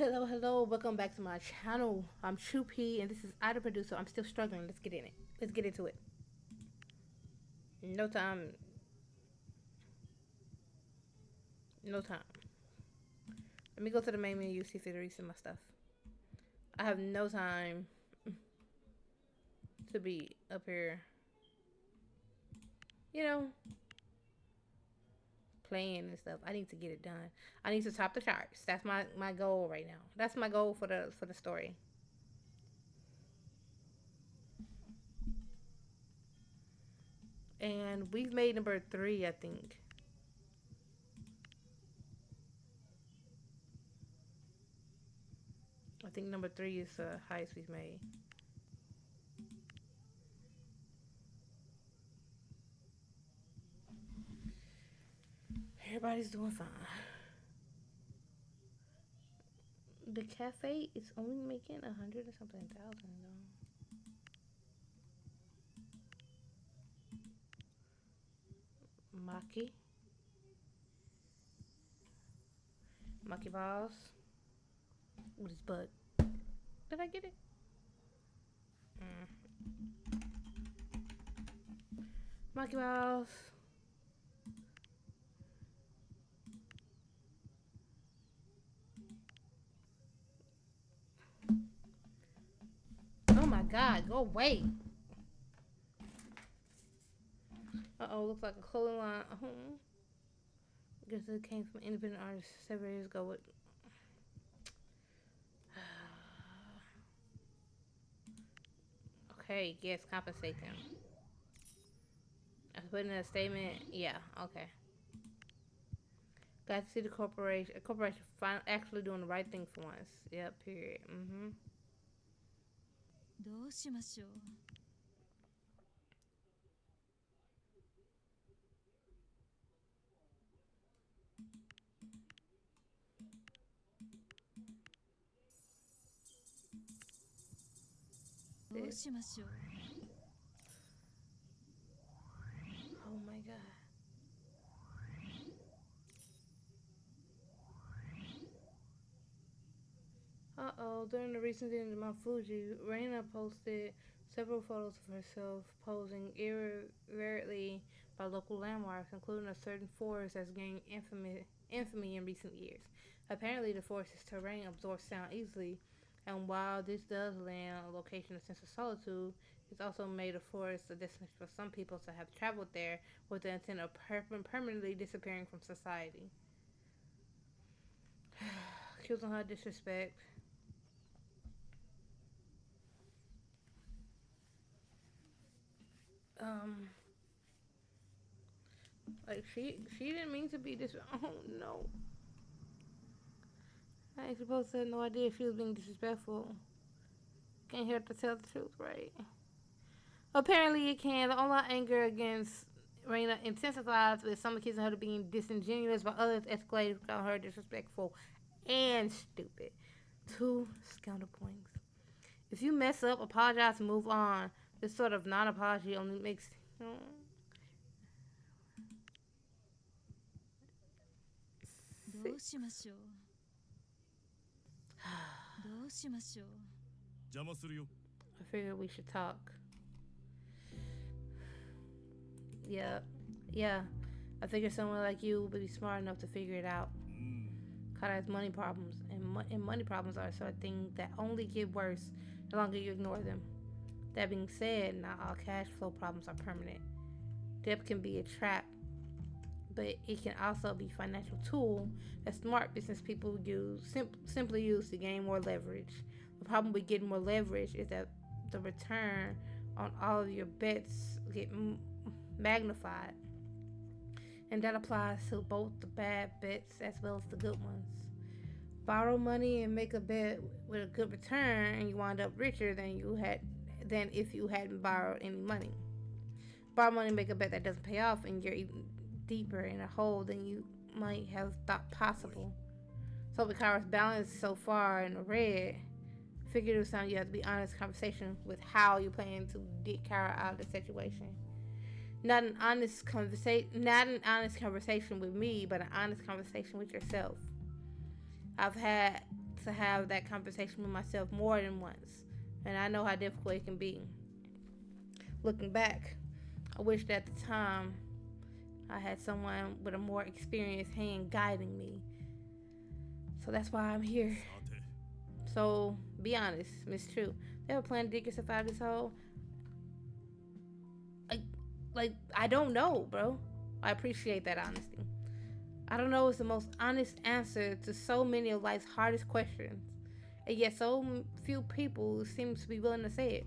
Hello. Welcome back to my channel. I'm True P, and this is Ida Producer. I'm still struggling. Let's get in it. Let's get into it. No time. No time. Let me go to the main menu, see if they reset my stuff. I have no time to be up here, you know, playing and stuff. I need to get it done. I need to top the charts. That's my goal right now. That's my goal for the story. And we've made number 3, I think. I think number 3 is the highest we've made. Everybody's doing fine. The cafe is only making 100 or something thousand though. Maki. Maki balls. With his butt. Did I get it? Maki balls. Oh my god, go away. Uh-oh, looks like a clothing line. Guess it came from independent artists several years ago with okay, yes, compensate them. I put in a statement. Yeah, okay. Got to see the corporation. A corporation actually doing the right thing for once. Yep, period. どうしましょう。どうしましょう。Oh my god. Uh-oh, during the recent incident in Mount Fuji, Reina posted several photos of herself posing irreverently by local landmarks, including a certain forest that's gained infamy in recent years. Apparently, the forest's terrain absorbs sound easily, and while this does land a location a sense of solitude, it's also made the forest a destination for some people to have traveled there with the intent of permanently disappearing from society. Accusing her of disrespect. Um, Like she didn't mean to be this. Oh no, I ain't supposed to have no idea if she was being disrespectful. Can't hear her to tell the truth, right? Apparently it can. The online anger against Raina intensifies with some accusing her of being disingenuous, while others escalated calling her disrespectful and stupid. 2 scandal points. If you mess up, apologize and move on. This sort of non-apology only makes sick. どうしましょう。どうしましょう。邪魔するよ。 I figured we should talk. Yeah, yeah. I figured someone like you would be smart enough to figure it out. Kata has money problems, and money problems are the sort of thing that only get worse the longer you ignore them. That being said, not all cash flow problems are permanent. Debt can be a trap, but it can also be a financial tool that smart business people simply use to gain more leverage. The problem with getting more leverage is that the return on all of your bets get magnified, and that applies to both the bad bets as well as the good ones. Borrow money and make a bet with a good return, and you wind up richer than if you hadn't borrowed any money. Borrow money and make a bet that doesn't pay off, and you're even deeper in a hole than you might have thought possible. So because balanced so far in the red, figured it was time you have to be honest conversation with how you plan to get Kara out of the situation. Not an honest conversation with me, but an honest conversation with yourself. I've had to have that conversation with myself more than once. And I know how difficult it can be. Looking back, I wish that at the time I had someone with a more experienced hand guiding me. So that's why I'm here. So be honest, Miss True. You ever plan to dig yourself out of this hole? I don't know, bro. I appreciate that honesty. I don't know is the most honest answer to so many of life's hardest questions, and yet so few people seem to be willing to say it.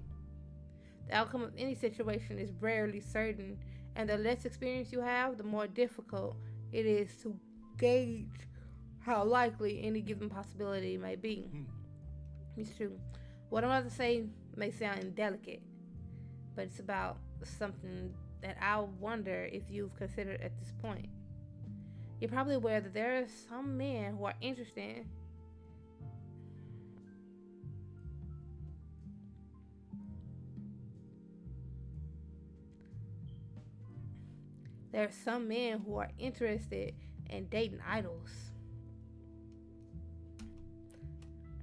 The outcome of any situation is rarely certain, and the less experience you have, the more difficult it is to gauge how likely any given possibility may be. It's true. What I'm about to say may sound indelicate, but it's about something that I wonder if you've considered at this point. You're probably aware that there are some men who are interested in dating idols.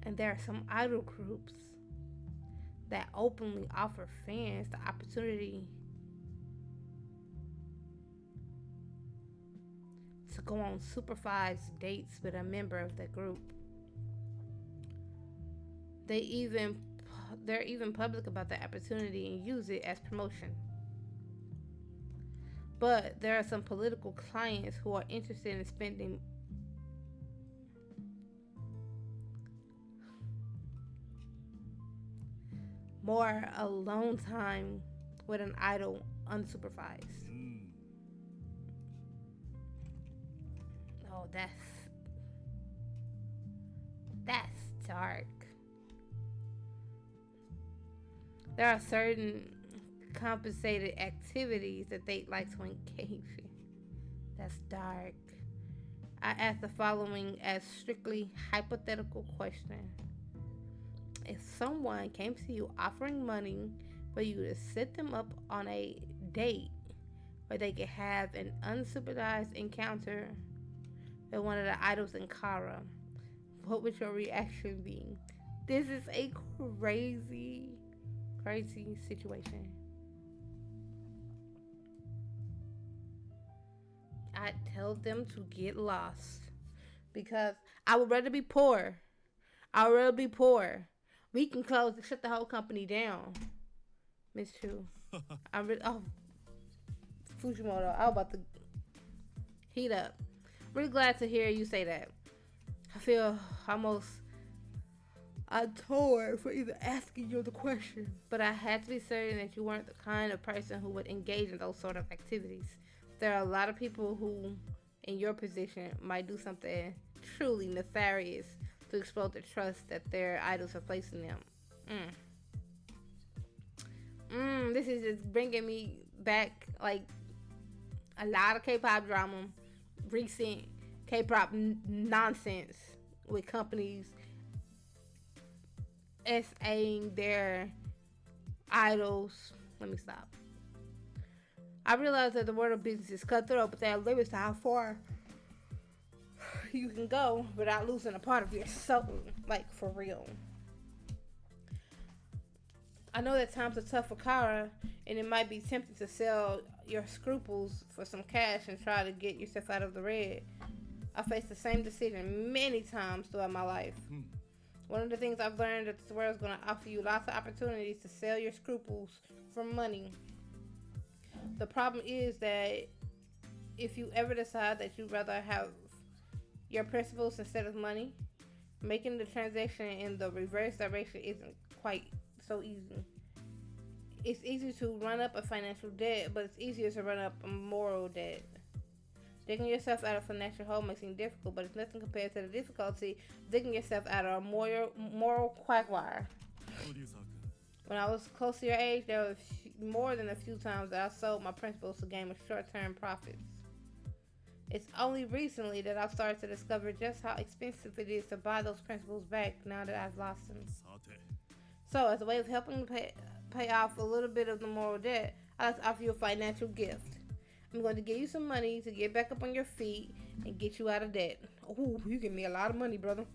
And there are some idol groups that openly offer fans the opportunity to go on supervised dates with a member of the group. They're even public about the opportunity and use it as promotion. But there are some political clients who are interested in spending more alone time with an idol unsupervised. Oh, that's dark. There are certain compensated activities that they like to engage in. That's dark. I ask the following as strictly hypothetical question. If someone came to you offering money for you to set them up on a date where they could have an unsupervised encounter with one of the idols in Kara, what would your reaction be? This is a crazy situation. I'd tell them to get lost because I would rather be poor. We can shut the whole company down. Miss True. Fujimoto, I was about to heat up. Really glad to hear you say that. I feel almost torn for even asking you the question. But I had to be certain that you weren't the kind of person who would engage in those sort of activities. There are a lot of people who, in your position, might do something truly nefarious to exploit the trust that their idols have placed in them. This is just bringing me back like a lot of K-pop drama, recent K-pop nonsense with companies SAing their idols. Let me stop. I realize that the world of business is cutthroat, but there are limits to how far you can go without losing a part of your soul. Like, for real. I know that times are tough for Kara, and it might be tempting to sell your scruples for some cash and try to get yourself out of the red. I faced the same decision many times throughout my life. One of the things I've learned that this world is going to offer you lots of opportunities to sell your scruples for money. The problem is that if you ever decide that you'd rather have your principles instead of money, making the transaction in the reverse direction isn't quite so easy. It's easy to run up a financial debt, but it's easier to run up a moral debt. Digging yourself out of financial hole may seem difficult, but it's nothing compared to the difficulty of digging yourself out of a moral quagmire. When I was close to your age, there were more than a few times that I sold my principles to gain short-term profits. It's only recently that I've started to discover just how expensive it is to buy those principles back now that I've lost them. So, as a way of helping pay off a little bit of the moral debt, I'd like to offer you a financial gift. I'm going to give you some money to get back up on your feet and get you out of debt. Ooh, you give me a lot of money, brother.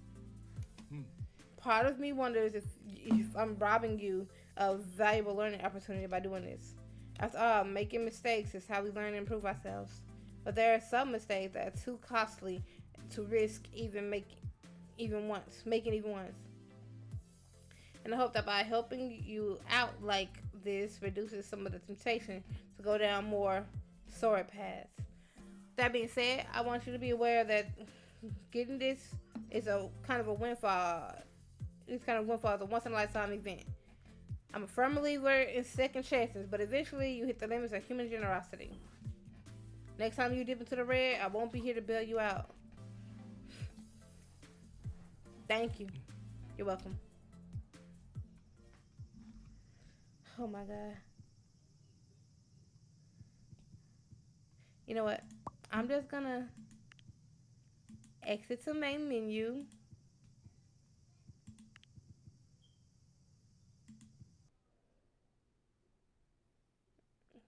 part of me wonders if I'm robbing you of valuable learning opportunity by doing this. After all, making mistakes is how we learn and improve ourselves. But there are some mistakes that are too costly to risk making even once. And I hope that by helping you out like this reduces some of the temptation to go down more sordid paths. That being said, I want you to be aware that getting this is a kind of a windfall. This kind of windfall is a once in a lifetime event. I'm a firm believer in second chances, but eventually you hit the limits of human generosity. Next time you dip into the red, I won't be here to bail you out. Thank you. You're welcome. Oh my god. You know what? I'm just gonna exit to main menu.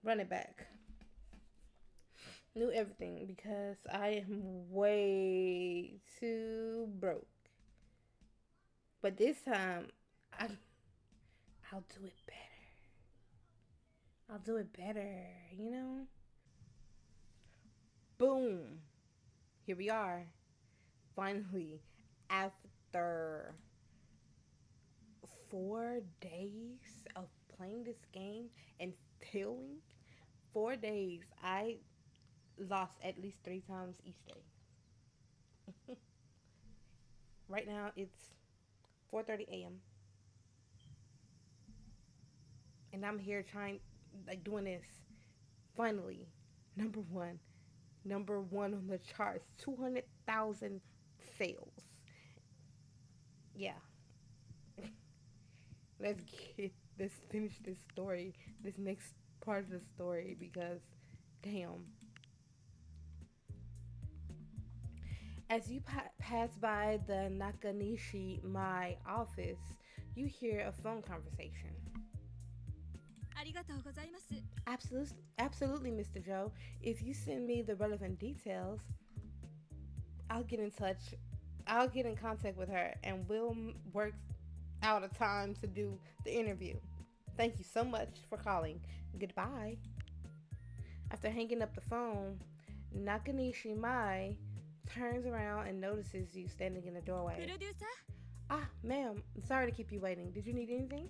Run it back. New everything because I am way too broke. But this time, I, I'll do it better. I'll do it better, you know? Boom. Here we are. Finally, after 4 days of playing this game and failing, 4 days, I lost at least 3 times each day. Right now, it's 4:30 a.m. and I'm here trying, like, doing this. Finally, number one, number one on the charts, 200,000 sales. Yeah, let's finish this story, this next part of the story, because damn. As you pass by the Nakanishi My office, you hear a phone conversation. ありがとうございます。Absolutely, Mr. Joe. If you send me the relevant details, I'll get in touch. I'll get in contact with her and we'll work out a time to do the interview. Thank you so much for calling. Goodbye. After hanging up the phone, Nakanishi Mai turns around and notices you standing in the doorway. プロデューサー Ah, ma'am, I'm sorry to keep you waiting. Did you need anything?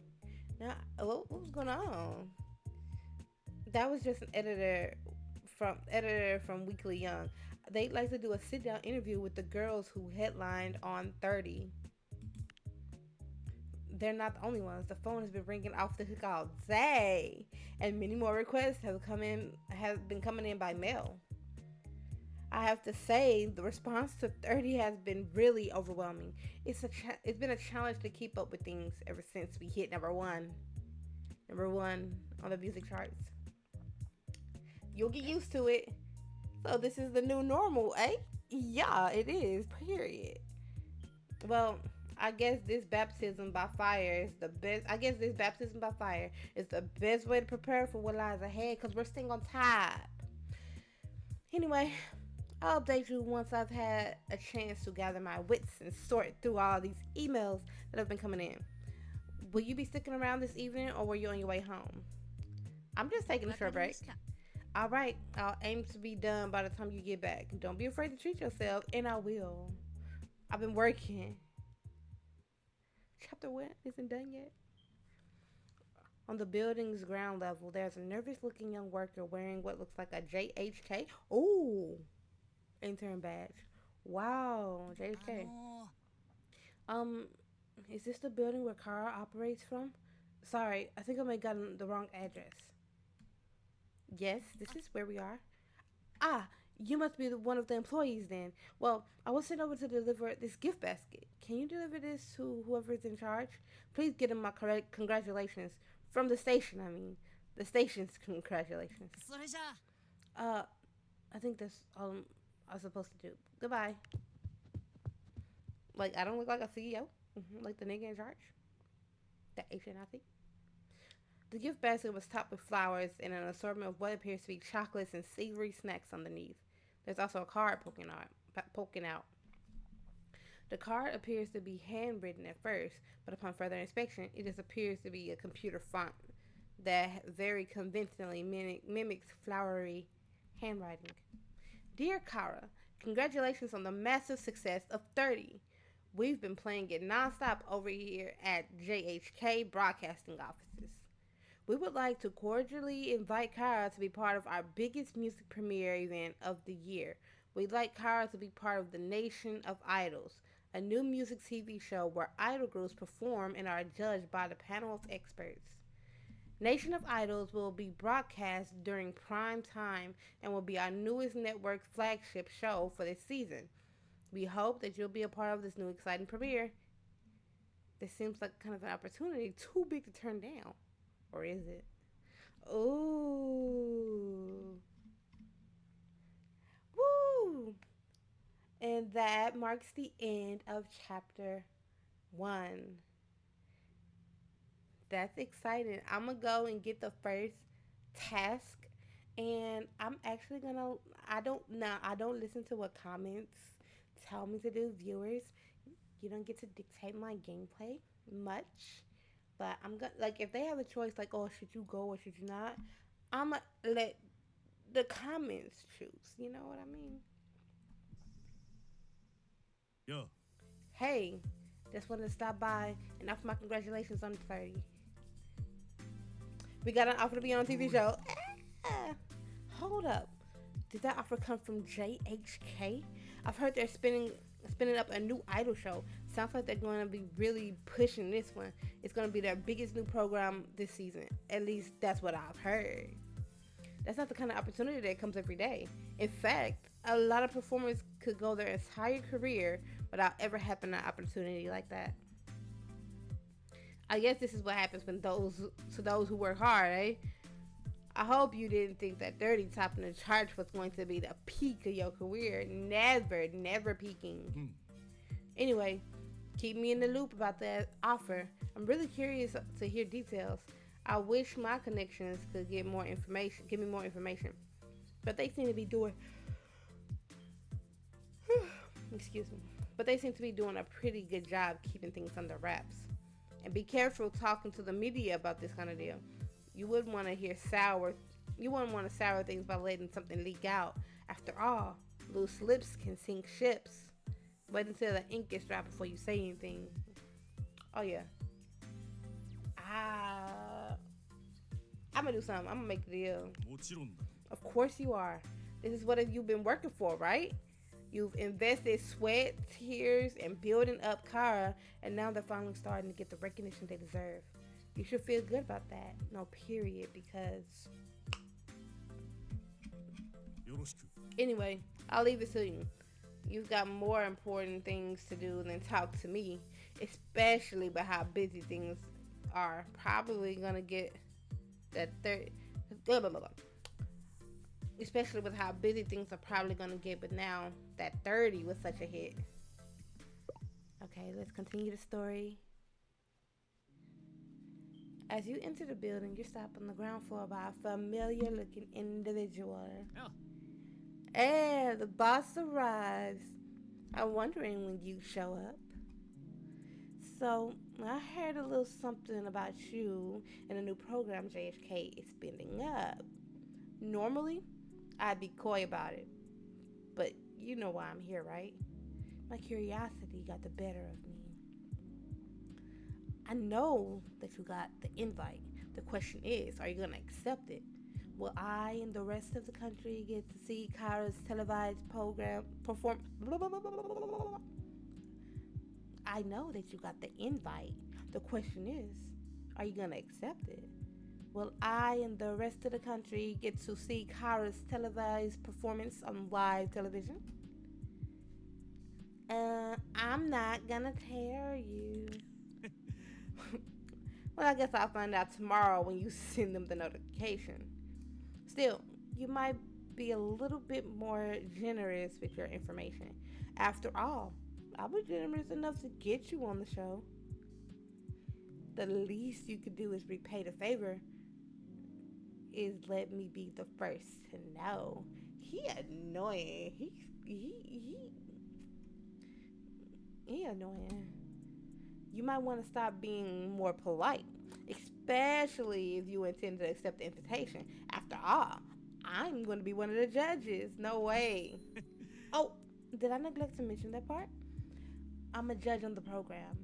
Now, what was going on? That was just an editor from Weekly Young. They'd like to do a sit down interview with the girls who headlined on 30. They're not the only ones. The phone has been ringing off the hook all day, and many more requests have been coming in by mail. I have to say, the response to 30 has been really overwhelming. It's been a challenge to keep up with things ever since we hit number one on the music charts. You'll get used to it. So this is the new normal, eh? Yeah, it is. Period. Well, I guess this baptism by fire is the best. I guess this baptism by fire is the best way to prepare for what lies ahead, because we're staying on top. Anyway, I'll update you once I've had a chance to gather my wits and sort through all these emails that have been coming in. Will you be sticking around this evening, or were you on your way home? I'm just taking a short break. All right, I'll aim to be done by the time you get back. Don't be afraid to treat yourself, and I will. I've been working. Chapter 1 isn't done yet. On the building's ground level, there's a nervous-looking young worker wearing what looks like a JHK. Ooh, intern badge. Wow, JHK. Is this the building where Kara operates from? Sorry, I think I may have gotten the wrong address. Yes, this is where we are. Ah, you must be one of the employees then. Well, I was sent over to deliver this gift basket. Can you deliver this to whoever's in charge? Please get him my congratulations. From the station, I mean. The station's congratulations. それじゃあ I think that's all I'm supposed to do. Goodbye. Like, I don't look like a CEO. Like the nigga in charge. The Asian, I think. The gift basket was topped with flowers and an assortment of what appears to be chocolates and savory snacks underneath. There's also a card poking out. The card appears to be handwritten at first, but upon further inspection, it just appears to be a computer font that very conventionally mimics flowery handwriting. Dear Kara, congratulations on the massive success of 30. We've been playing it nonstop over here at JHK Broadcasting Offices. We would like to cordially invite Kara to be part of our biggest music premiere event of the year. We'd like Kara to be part of the Nation of Idols, a new music TV show where idol groups perform and are judged by the panel of experts. Nation of Idols will be broadcast during prime time and will be our newest network flagship show for this season. We hope that you'll be a part of this new exciting premiere. This seems like kind of an opportunity too big to turn down. Or is it? Ooh. Woo! And that marks the end of chapter 1. That's exciting. I'm going to go and get the first task. And I'm actually going to, I don't listen to what comments tell me to do, viewers. You don't get to dictate my gameplay much. But I'm going to, like, if they have a choice, like, oh, should you go or should you not? I'm going to let the comments choose. You know what I mean? Yeah. Hey, just wanted to stop by and offer my congratulations on the 30. We got an offer to be on a TV show. Hold up. Did that offer come from JHK? I've heard they're spinning up a new idol show. Sounds like they're going to be really pushing this one. It's going to be their biggest new program this season. At least that's what I've heard. That's not the kind of opportunity that comes every day. In fact, a lot of performers could go their entire career without ever having an opportunity like that. I guess this is what happens when those who work hard, eh? I hope you didn't think that 30 topping the charts was going to be the peak of your career. Never peaking. Anyway, keep me in the loop about that offer. I'm really curious to hear details. I wish my connections could give me more information. But they seem to be doing excuse me. But they seem to be doing a pretty good job keeping things under wraps. And be careful talking to the media about this kind of deal. You wouldn't want to sour things by letting something leak out. After all, loose lips can sink ships. Wait until the ink gets dry before you say anything. Oh yeah. I'm gonna do something. I'm gonna make the deal. Of course you are. This is what you've been working for, right? You've invested sweat, tears, and building up Kara, and now they're finally starting to get the recognition they deserve. You should feel good about that. No, period, because... Anyway, I'll leave it to you. You've got more important things to do than talk to me, especially about how busy things are. Probably gonna get that especially with how busy things are probably gonna get, but now that 30 was such a hit. Okay, let's continue the story. As you enter the building, you're stopped on the ground floor by a familiar looking individual. Hey, the boss arrives. I'm wondering when you show up. So, I heard a little something about you and a new program JHK is spinning up. Normally, I'd be coy about it. But you know why I'm here, right? My curiosity got the better of me. I know that you got the invite. The question is, are you going to accept it? Will I and the rest of the country get to see Kara's televised program perform? I know that you got the invite. The question is, are you going to accept it? Will I and the rest of the country get to see Kara's televised performance on live television? I'm not gonna tell you. Well, I guess I'll find out tomorrow when you send them the notification. Still, you might be a little bit more generous with your information. After all, I was generous enough to get you on the show. The least you could do is repay the favor. Is let me be the first to know. He annoying. He annoying. You might want to stop being more polite, especially if you intend to accept the invitation. After all, I'm going to be one of the judges. No way. Oh, did I neglect to mention that part? I'm a judge on the program.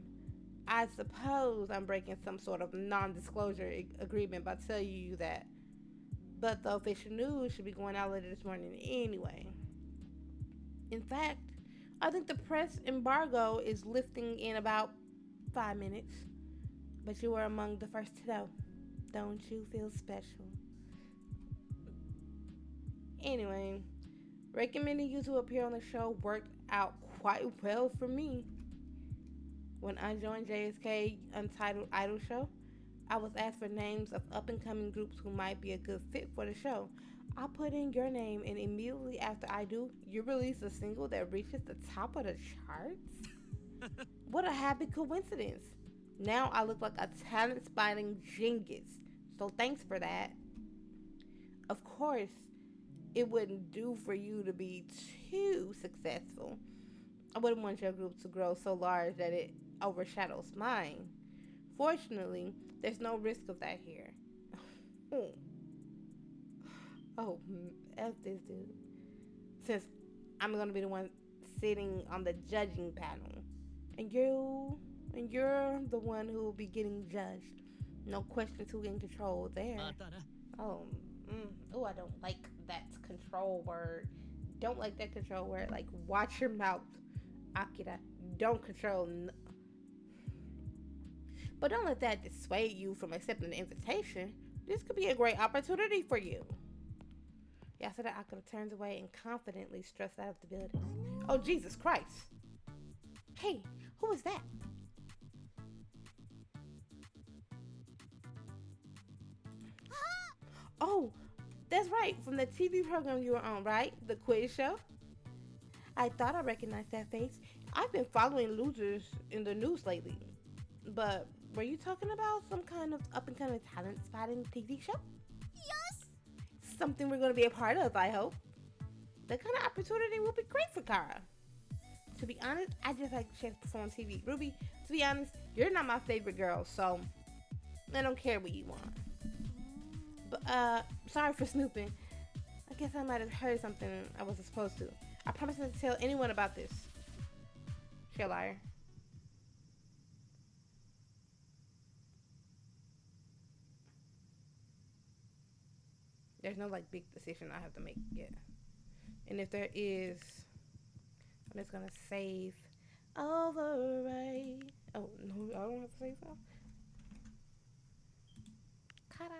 I suppose I'm breaking some sort of non disclosure agreement by telling you that. But the official news should be going out later this morning anyway. In fact, I think the press embargo is lifting in about 5 minutes. But you were among the first to know. Don't you feel special? Anyway, recommending you to appear on the show worked out quite well for me. When I joined JSK Untitled Idol Show, I was asked for names of up and coming groups who might be a good fit for the show. I put in your name, and immediately after I do, you release a single that reaches the top of the charts? What a happy coincidence. Now I look like a talent spotting genius. So thanks for that. Of course, it wouldn't do for you to be too successful. I wouldn't want your group to grow so large that it overshadows mine. Fortunately, there's no risk of that here. Oh, F this dude. Since I'm gonna be the one sitting on the judging panel, and you're the one who will be getting judged. No questions who in control there. Oh, I don't like that control word. Don't like that control word. Like, watch your mouth, Akira. Don't control. But don't let that dissuade you from accepting the invitation. This could be a great opportunity for you. Yasuda Akira turns away and confidently strutts out of the building. Oh, Jesus Christ. Hey, who is that? Oh, that's right. From the TV program you were on, right? The quiz show? I thought I recognized that face. I've been following losers in the news lately. But were you talking about some kind of up and coming talent spotting TV show? Yes! Something we're going to be a part of, I hope. That kind of opportunity will be great for Kara. To be honest, I just like to chance to perform TV. Ruby, to be honest, you're not my favorite girl, so I don't care what you want. But, sorry for snooping. I guess I might have heard something I wasn't supposed to. I promise not to tell anyone about this. She a liar. There's no, like, big decision I have to make yet. And if there is, I'm just gonna save override. Oh, no, I don't have to save stuff. Kara.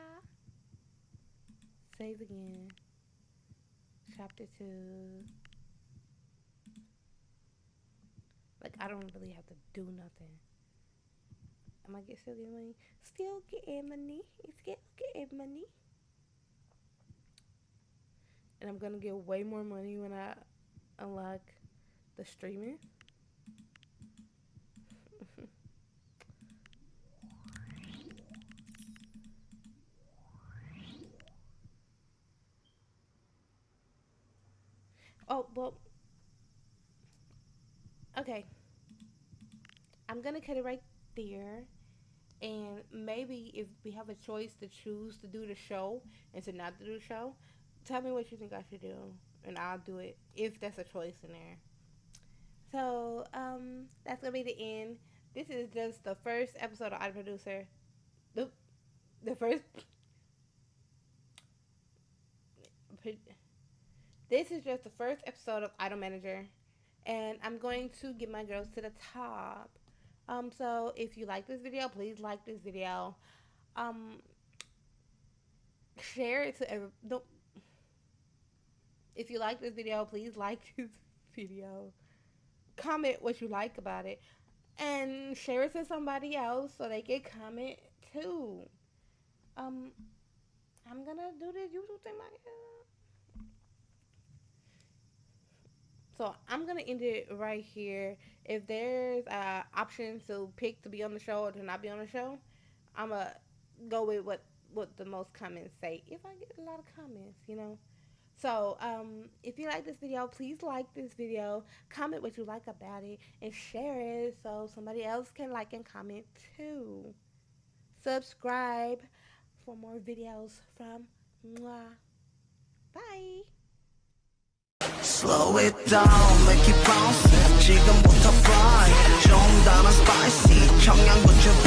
Save again. Chapter 2. Like, I don't really have to do nothing. Am I still getting money? Still getting money. Still getting money. And I'm gonna get way more money when I unlock the streaming. Oh, well, okay. I'm gonna cut it right there. And maybe if we have a choice to choose to do the show and to not do the show, tell me what you think I should do, and I'll do it if that's a choice in there. So, that's gonna be the end. This is just the first episode of Idol Producer. The, the first. This is just the first episode of Idol Manager, and I'm going to get my girls to the top. So if you like this video, please like this video. Um, Share it to every. Don't. If you like this video, please like this video. Comment what you like about it, and share it to somebody else so they can comment too. Um, I'm gonna do this YouTube thing, so I'm gonna end it right here. If there's options to pick to be on the show or to not be on the show, I'm gonna go with what the most comments say. If I get a lot of comments, So, if you like this video, please like this video, comment what you like about it, and share it so somebody else can like and comment too. Subscribe for more videos from Mwah. Bye. Slow it down, make it bounce. 지금부터 fly. 좀 더 spicy. 청양고추